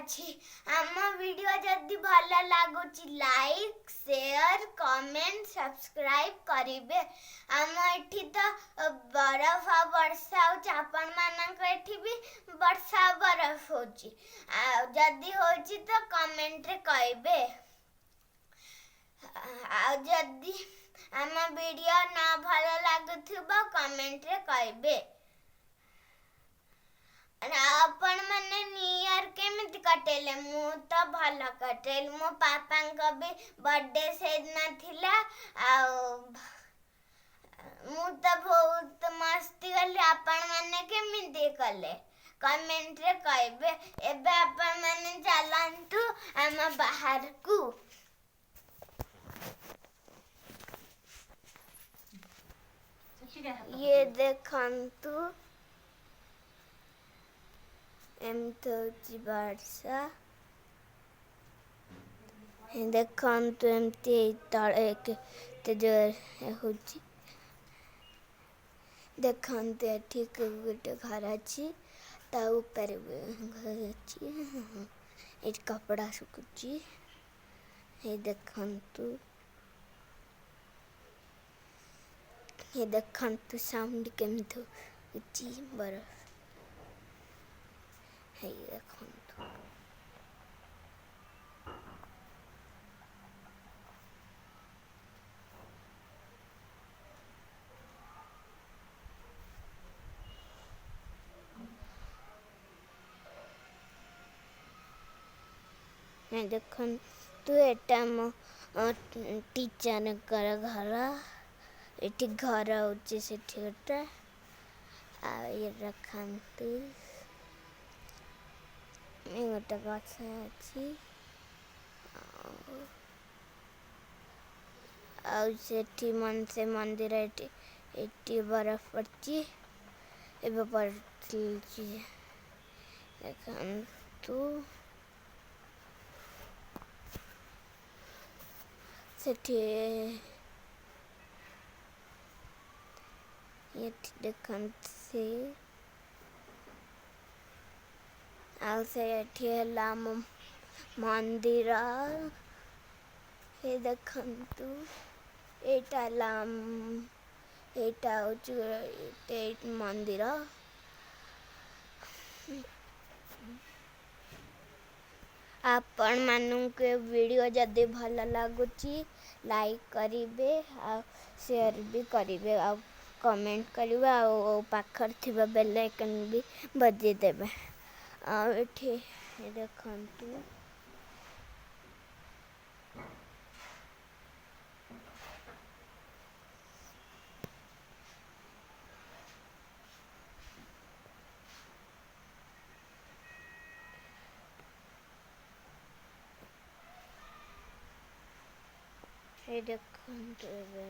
ଅଛି। ଆମ ଭିଡ଼ିଓ ଯଦି ଭଲ ଲାଗୁଛି ଲାଇକ୍ ସେୟାର କମେଣ୍ଟ ସବସ୍କ୍ରାଇବ୍ କରିବେ। ଆମ ଏଠି ତ ବରଫ ବର୍ଷା ହେଉଛି, ଆପଣମାନଙ୍କ ଏଠି ବି ବର୍ଷା ବରଫ ହେଉଛି। ଆଉ ଯଦି ହେଉଛି ତ କମେଣ୍ଟରେ କହିବେ। ଆଉ ଯଦି ଆମ ଭିଡ଼ିଓ ନ ଭଲ ଲାଗୁଥିବ କମେଣ୍ଟରେ କହିବେ। ଆପଣମାନେ ନ୍ୟୁ ଇୟର କେମିତି କଟେଇଲେ? ମୁଁ ତ ଭଲ କଟେଇଲି। ମୋ ପାପାଙ୍କ ବି ବର୍ଥଡେ ସେଦିନ ଥିଲା। ଆଉ ମୁଁ ତ ବହୁତ ମସ୍ତି କଲି। ଆପଣମାନେ କେମିତି କଲେ କମେଣ୍ଟରେ କହିବେ। ଏବେ ଆପଣମାନେ ଚାଲନ୍ତୁ ଆମ ବାହାରକୁ। ये ଦେଖନ୍ତୁ ଏମିତି ହେଉଛି ବର୍ଷା। ଦେଖନ୍ତୁ ଏମିତି ତଳେ କେତେ ଜୋର ହେଉଛି। ଦେଖନ୍ତୁ ଏଠି ଗୋଟେ ଘର ଅଛି, ତା ଉପରେ ଘର ଅଛି। ଏଠି କପଡ଼ା ଶୁଖୁଛି। ଦେଖନ୍ତୁ ଦେଖନ୍ତୁ ସାଉଣ୍ଡ କେମିତି ହେଉଛି ବରଫ। ଦେଖନ୍ତୁ ଦେଖନ୍ତୁ ଏଟା ମୋ ଟିଚରଙ୍କର ଘର। ଏଠି ଘର ହେଉଛି ସେଠି ଗୋଟେ। ଆଉ ଇଏ ଦେଖନ୍ତୁ ଗୋଟେ ଗଛ ଅଛି। ଆଉ ସେଠି ସେ ମନ୍ଦିର ଏଠି ବରଫ ପଡ଼ିଛି। ଏବେ ପଡ଼ିଛି ଦେଖନ୍ତୁ। ସେଠି ଏଠି ଦେଖନ୍ତୁ ଆଉ ସେଠି ହେଲା ଆମ ମନ୍ଦିର। ଦେଖନ୍ତୁ ଏଇଟା ହେଲା ଏଇଟା ହେଉଛି ମନ୍ଦିର। ଆପଣମାନଙ୍କୁ ଭିଡ଼ିଓ ଯଦି ଭଲ ଲାଗୁଛି ଲାଇକ୍ କରିବେ, ଆଉ ସେୟାର ବି କରିବେ, ଆଉ କମେଣ୍ଟ କରିବେ, ଆଉ ପାଖରେ ଥିବା ବେଲ୍ ଆଇକନ୍ ବି ବଜେଇଦେବେ। ଆଉ ଏଠି ଦେଖନ୍ତୁ ଦେଖନ୍ତୁ ଏବେ